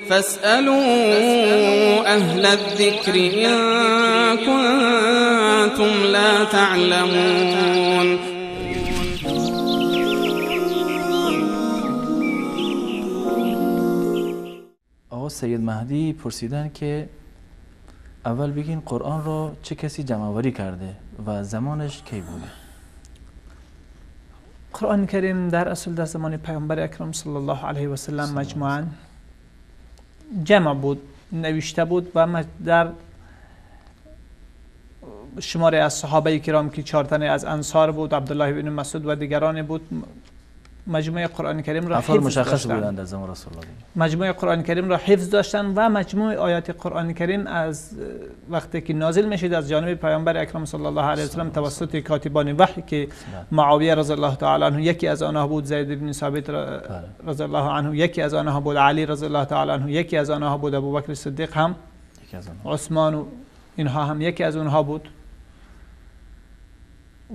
فاسألوا أهل الذكر إن كنتم لا تعلمون. آقا سید مهدی پرسیدن که اول بگین قرآن را چه کسی جمع‌آوری کرده و زمانش کی بوده؟ قرآن کریم در اصل در زمان پیامبر اکرم صلی الله علیه و سلم مجموعاً جمع بود، نوشته بود و در شماره از صحابه کرام که 4 تن از انصار بود، عبدالله بن مسعود و دیگران بود، مجموعه قرآن کریم را افراد حفظ مشخص داشتند. بودند در زمان رسول الله. مجموعه قرآن کریم را حفظ داشتند و مجموعه آیات قرآن کریم از وقتی که نازل میشد از جانب پیامبر اکرم صلی الله علیه و سلم توسط کاتبان وحی که معاویه رضی الله تعالی عنه یکی از آنها بود، زید بن ثابت رضی الله عنه یکی از آنها بود، علی رضی الله تعالی عنه یکی از آنها بود، ابوبکر صدیق هم یکی از آنها، عثمان و اینها هم یکی از آنها بود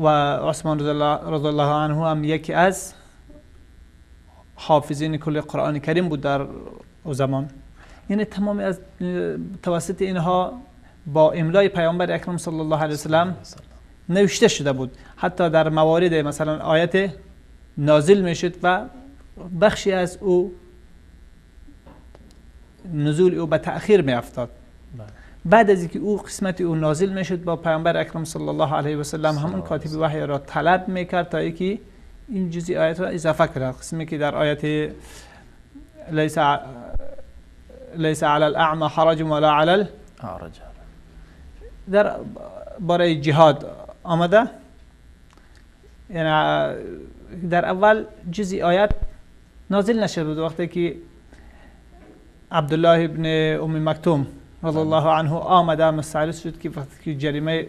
و عثمان رضی الله عنه هم یکی از حافظین کل قرآن کریم بود در او زمان. یعنی تمامی از توسط اینها با املای پیامبر اکرم صلی الله علیه و سلم نوشته شده بود. حتی در موارد مثلا آیت نازل میشد و بخشی از او نزول او به تأخیر می افتاد. بعد از اینکه او قسمت او نازل میشد با پیامبر اکرم صلی الله علیه و سلم همون کاتب وحی را طلب میکرد تا اینکه این جزئی آیت را اضافه کرد. قسمی که در آیت لیس علی الاعمى حرج ولا علی اعرج در برای جهاد آمده، یعنی در اول جزئی آیت نازل نشده بود. وقتی که عبدالله ابن ام مکتوم رضی الله عنه آمده مستعرض شد که وقتی که جریمه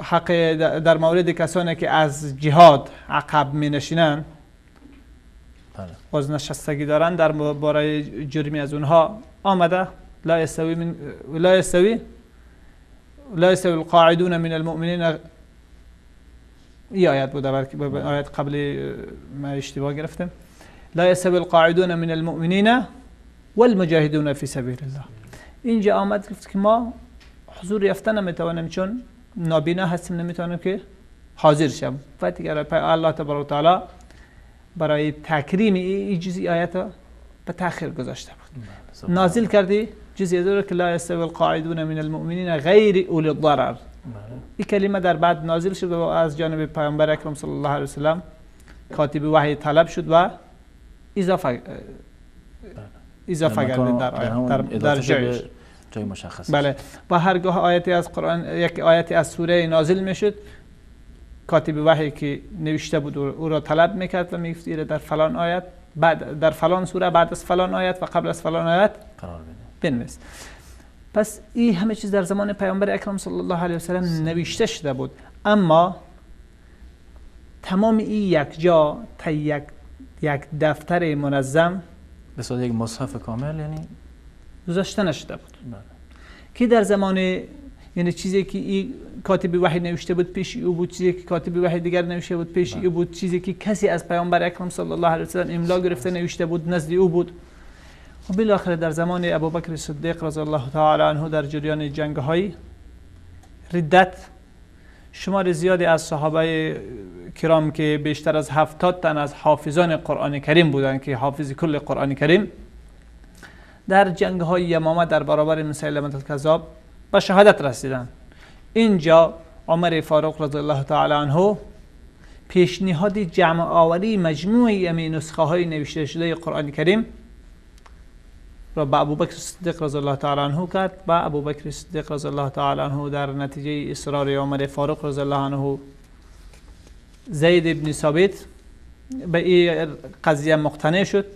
حق در مورد کسانی که از جهاد عقب می نشینن بازنشستگی دارن در برای جرمی از اونها آمده لا يستوي القاعدون من المؤمنین. این آیت بوده، آیت قبلی ما اشتباه گرفتم. لا يستوي القاعدون من المؤمنین والمجاهدون في سبیل الله. اینجا آمد گفت که ما حضور یافته نمیتوانیم چون نابینا هستیم، نمیتونیم که حاضر شم. وقتی که الله تبارک و تعالی برای تکریم این جزئی آیت به تأخیر گذاشته بود، نازل کردی جزئی رو که لا يستوي القاعدون من المؤمنین غیر اولی الضرر. این کلمه در بعد نازل شد و از جانب پیامبر اکرم صلی الله علیه و سلم کاتب وحی طلب شد و اضافه کردن در آیت در جایش جای مشخص. بله. و هرگاه آیتی از قرآن، یک آیتی از سوره نازل میشد، کاتب وحی که نوشته بود او را طلب میکرد و میگفت در فلان آیت بعد در فلان سوره بعد از فلان آیت و قبل از فلان آیت قرار بنویس. پس این همه چیز در زمان پیامبر اکرم صلی الله علیه و سلم نوشته شده بود، اما تمام این یک جا تا یک دفتر منظم به صورت یک مصحف کامل یعنی گذاشته نشده بود. که در زمان، یعنی چیزی که این کاتب وحی نوشته بود پیش او بود، چیزی که کاتب وحی دیگر نوشته بود پیش او بود، چیزی که کسی از پیامبر اکرم صلی الله علیه و سلم املا گرفته نوشته بود نزد او بود. و بالاخره در زمان ابوبکر صدیق رضی الله تعالی عنه در جریان جنگ‌های ردت شمار زیادی از صحابه کرام که بیشتر از 70 تن از حافظان قرآن کریم بودند که حافظ کل قرآن کریم در جنگ‌های یمامه در برابر مسیلمه الکذاب به شهادت رسیدند. اینجا عمر فاروق رضی الله تعالی عنه پیشنهاد جمع آوری مجموعه همین نسخه های نوشته شده قرآن کریم را به ابوبکر صدیق رضی الله تعالی عنه کرد و ابوبکر صدیق رضی الله تعالی عنه در نتیجه اصرار عمر فاروق رضی الله عنه زید بن ثابت به این قضیه مقتنع شد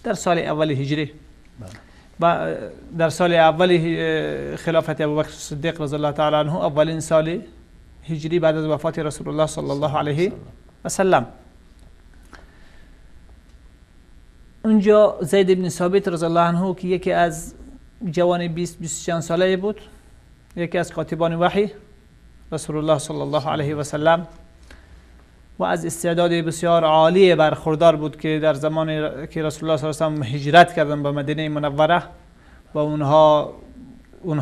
در سال اول هجری. و در سال اول خلافت ابوبکر صدیق رضی الله تعالی عنه، اولین سال هجری بعد از وفات رسول الله صلی الله علیه و سلم، اونجا زید بن ثابت رضی الله عنه که یکی از جوان 20 چند ساله بود، یکی از کاتبان وحی رسول الله صلی الله علیه و سلم، و از استعداد بسیار عالی برخوردار بود که در زمان که رسول الله صلی الله علیه و هجرت کردن به مدینه منوره و اونها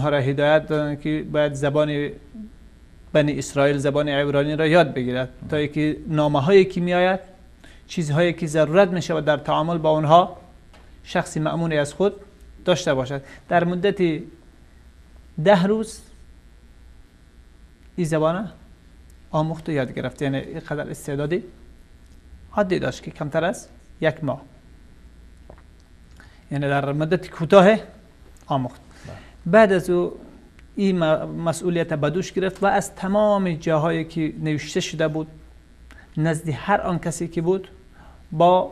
را هدایت دادن که باید زبان بنی اسرائیل، زبان عبرانی را یاد بگیرد تا اینکه نامه‌هایی که میآید، چیزهایی که ضرورت می شود در تعامل با اونها، شخصی مأمونی از خود داشته باشد. در مدت 10 روز این زبانه آموخت و یاد گرفت. یعنی اینقدر استعدادی عادی داشت که کمتر از 1 ماه، یعنی در مدت کوتاه آموخت. بعد از او این مسئولیت بدوش گرفت و از تمام جاهایی که نوشته شده بود نزد هر آن کسی که بود با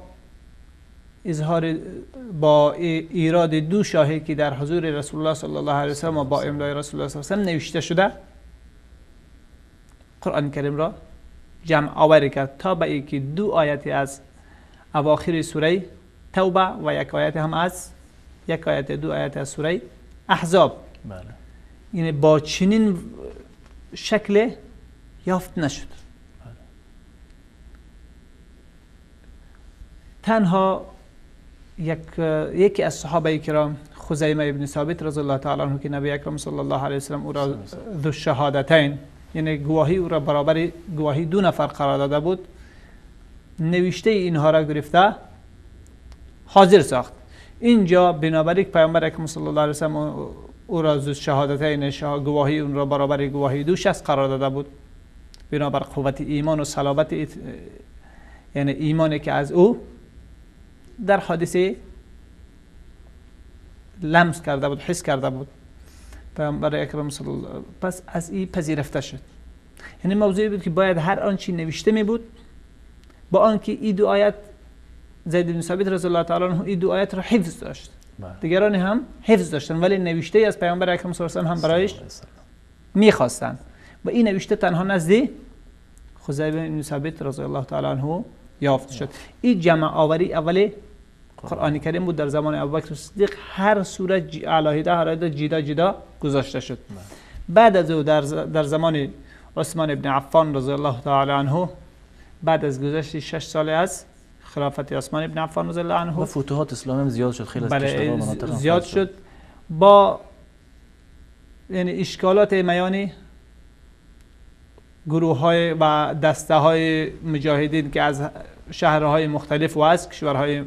ایراد 2 شاهی که در حضور رسول الله صلی الله علیه و سلم و با املای رسول الله صلی الله علیه و سلم نوشته شده، قرآن کریم را جمع آوری کرد تا به اینکه 2 آیتی از اواخر سوره توبه و 1 آیت هم از 1 آیت 2 آیت از سوره احزاب، یعنی با چنین شکل یافت نشد. تنها یکی از صحابه کرام، خزیمه ابن ثابت رضی الله تعالی عنه که نبی اکرم صلی الله علیه و سلم او را ذو الشهادتین، یعنی گواهی او را برابر گواهی 2 نفر قرار داده بود، نوشته اینها را گرفته حاضر ساخت. اینجا بنابراین پیامبر اکرم صلی الله علیه و سلم او را ذو الشهادتین، گواهی اون را برابر گواهی 2 شخص قرار داده بود، بنابر قوت ایمان و صلابت یعنی ایمانی که از او در حادثه لمس کرده بود، حس کرده بود پیامبر اکرم صلی الله. پس از این پذیرفته شد. یعنی موضوعی بود که باید هر آنچه نوشته می بود، با آنکه این 2 آیت زید بن ثابت رضی الله تعالی عنه این 2 آیت را حفظ داشت، دیگران هم حفظ داشتن، ولی نوشته از پیامبر اکرم صلی الله علیه و هم برایش میخواستند و این نوشته تنها نزد خزیمه بن ثابت رضی الله تعالی عنه یافت شد. این جمع آوری اول قرآن کریم بود. در زمان ابوبکر صدیق هر سوره علاهده جدا گذاشته شد. بعد از او در زمان عثمان ابن عفان رضی الله تعالی عنه، بعد از گذشت 6 سال از خلافت عثمان ابن عفان رضی الله عنه، و فتوحات اسلامی زیاد شد، خیلی از کشورها مناطق زیاد شد با یعنی اشکالات میانی گروه های و دسته های مجاهدین که از شهرهای مختلف و از کشورهای،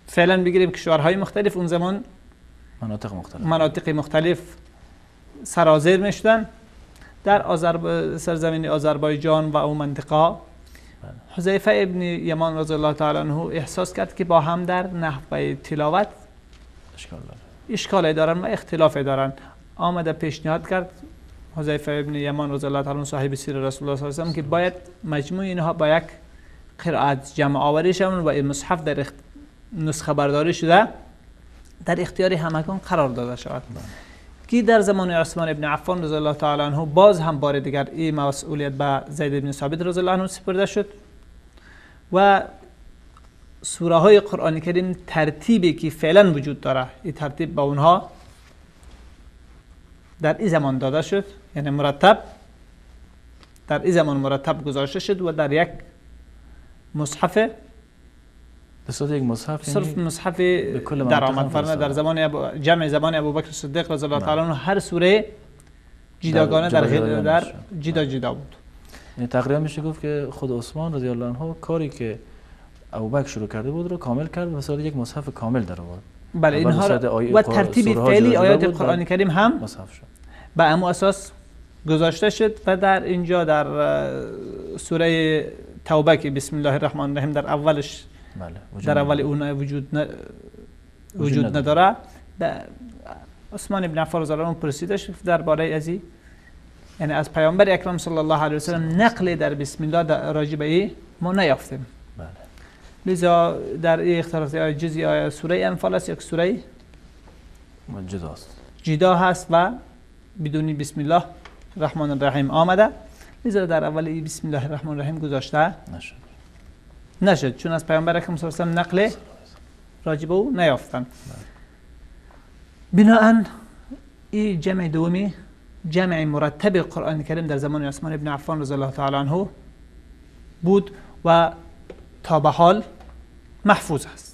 فعلا بگیریم کشورهای مختلف، اون زمان مناطق مختلف سرازیر میشدن در سرزمین آذربایجان و اون منطقه. حذیفه ابن یمان رضی الله تعالی عنه احساس کرد که با هم در نحوه تلاوت اشکال دارن و اختلاف دارن. آمده پیشنهاد کرد حذیفه ابن یمان رضی الله تعالی عنه صاحب سیر رسول الله صلی الله علیه و آله که باید مجموع اینها با یک قرائت جمع آوری شون و این مصحف در نسخه برداری شده در اختیار همگان قرار داده شود. که در زمان عثمان ابن عفان رضی الله تعالی عنه باز هم بار دیگر این مسئولیت به زید بن ثابت رضی الله عنه سپرده شد و سوره های قرآن کریم ترتیبی که فعلا وجود داره، این ترتیب با اونها در این زمان داده شد، یعنی مرتب در این زمان مرتب گذاشته شد و در یک مصحف یک مصحف صرف مصحف در آمد فرمه. در زمان جمع زمان ابوبکر صدیق رضی الله تعالی عنه هر سوره جداگانه در جدا بود. یعنی تقریبا میشه گفت که خود عثمان رضی الله عنه کاری که ابوبکر شروع کرده بود رو کامل کرد و مثلا یک مصحف کامل در آورد. بله، اینها و ترتیب فعلی آیات قرآن کریم هم مصحف شد، به همون اساس گذاشته شد و در اینجا در سوره توبه که بسم الله الرحمن الرحیم در اولش در اول اون وجود نداره، عثمان ابن عفان رضی الله عنه پرسیده شد درباره ازی، یعنی از پیامبر اکرم صلی الله علیه و سلم نقل در بسم الله راجع به این ما نیافتیم. لذا در این اختلاف جزئی آیه سوره انفال است، یک سوره جدا هست و بدون بسم الله الرحمن الرحیم آمده، لذا در اول بسم الله الرحمن الرحیم گذاشته نشد چون از پیامبر اکرم صلی الله علیه و سلم نقل راجع به او نیافتند. بناهن این جمع دومی، جمع مرتب قرآن کریم در زمان عثمان ابن عفان رضی الله تعالی عنه بود و تا به حال محفوظ است.